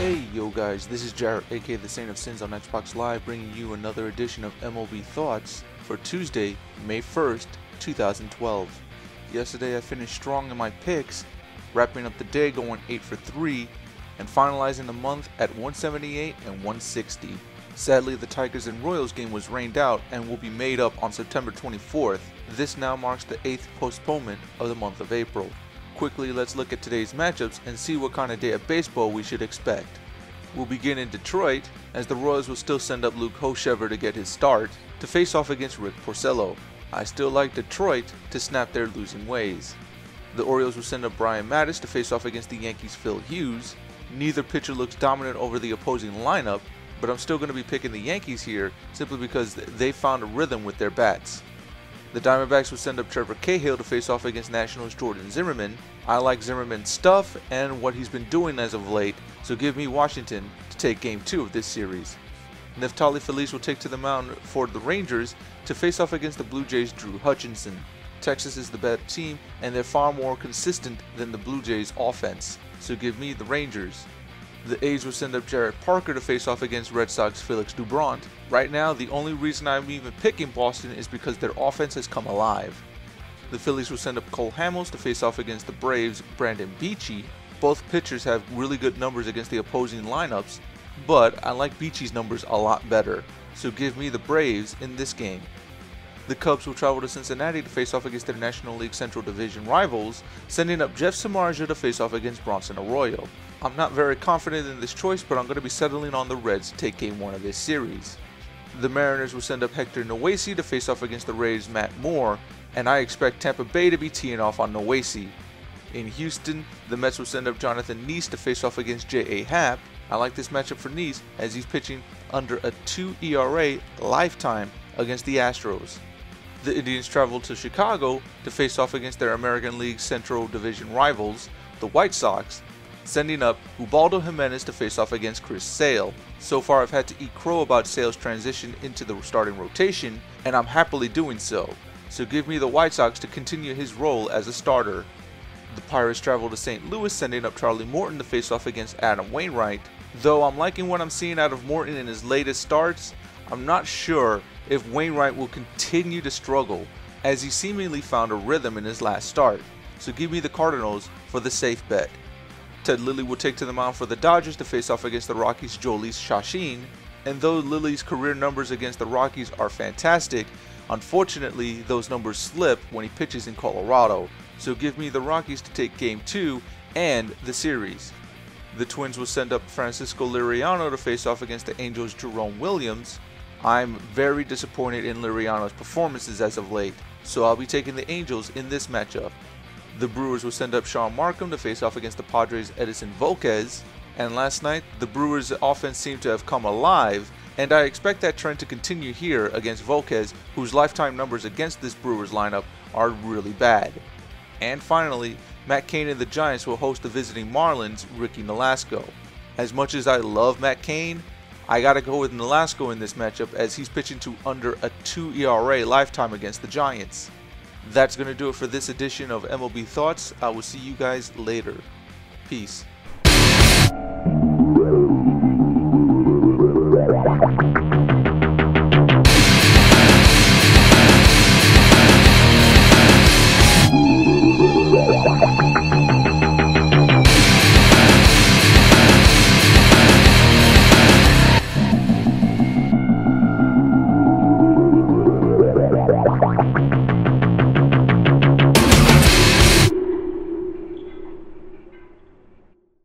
Hey yo guys, this is Jarrett aka the Saint of Sins on Xbox Live, bringing you another edition of MLB Thoughts for Tuesday, May 1st, 2012. Yesterday I finished strong in my picks, wrapping up the day going 8 for 3 and finalizing the month at 178 and 160. Sadly, the Tigers and Royals game was rained out and will be made up on September 24th. This now marks the 8th postponement of the month of April. Quickly, let's look at today's matchups and see what kind of day of baseball we should expect. We'll begin in Detroit, as the Royals will still send up Luke Hochevar to get his start, to face off against Rick Porcello. I still like Detroit to snap their losing ways. The Orioles will send up Brian Mattis to face off against the Yankees' Phil Hughes. Neither pitcher looks dominant over the opposing lineup, but I'm still going to be picking the Yankees here simply because they found a rhythm with their bats. The Diamondbacks will send up Trevor Cahill to face off against Nationals' Jordan Zimmerman. I like Zimmerman's stuff and what he's been doing as of late, so give me Washington to take Game 2 of this series. Neftali Feliz will take to the mound for the Rangers to face off against the Blue Jays' Drew Hutchinson. Texas is the better team and they're far more consistent than the Blue Jays' offense, so give me the Rangers. The A's will send up Jarrett Parker to face off against Red Sox' Felix Doubront. Right now, the only reason I'm even picking Boston is because their offense has come alive. The Phillies will send up Cole Hamels to face off against the Braves' Brandon Beachy. Both pitchers have really good numbers against the opposing lineups, but I like Beachy's numbers a lot better, so give me the Braves in this game. The Cubs will travel to Cincinnati to face off against their National League Central Division rivals, sending up Jeff Samardzija to face off against Bronson Arroyo. I'm not very confident in this choice, but I'm going to be settling on the Reds to take Game 1 of this series. The Mariners will send up Hector Noesi to face off against the Rays' Matt Moore, and I expect Tampa Bay to be teeing off on Noesi. In Houston, the Mets will send up Jonathan Neese to face off against J.A. Happ. I like this matchup for Neese as he's pitching under a 2 ERA lifetime against the Astros. The Indians travel to Chicago to face off against their American League Central Division rivals, the White Sox, sending up Ubaldo Jimenez to face off against Chris Sale. So far I've had to eat crow about Sale's transition into the starting rotation, and I'm happily doing so. So give me the White Sox to continue his role as a starter. The Pirates travel to St. Louis, sending up Charlie Morton to face off against Adam Wainwright. Though I'm liking what I'm seeing out of Morton in his latest starts, I'm not sure if Wainwright will continue to struggle, as he seemingly found a rhythm in his last start. So give me the Cardinals for the safe bet. Ted Lilly will take to the mound for the Dodgers to face off against the Rockies' Jhoulys Chacin, and though Lilly's career numbers against the Rockies are fantastic, unfortunately those numbers slip when he pitches in Colorado, so give me the Rockies to take Game 2 and the series. The Twins will send up Francisco Liriano to face off against the Angels' Jerome Williams. I'm very disappointed in Liriano's performances as of late, so I'll be taking the Angels in this matchup. The Brewers will send up Sean Markham to face off against the Padres' Edison Volquez. And last night, the Brewers' offense seemed to have come alive, and I expect that trend to continue here against Volquez, whose lifetime numbers against this Brewers lineup are really bad. And finally, Matt Cain and the Giants will host the visiting Marlins' Ricky Nolasco. As much as I love Matt Cain, I gotta go with Nolasco in this matchup as he's pitching to under a 2 ERA lifetime against the Giants. That's going to do it for this edition of MLB Thoughts. I will see you guys later. Peace.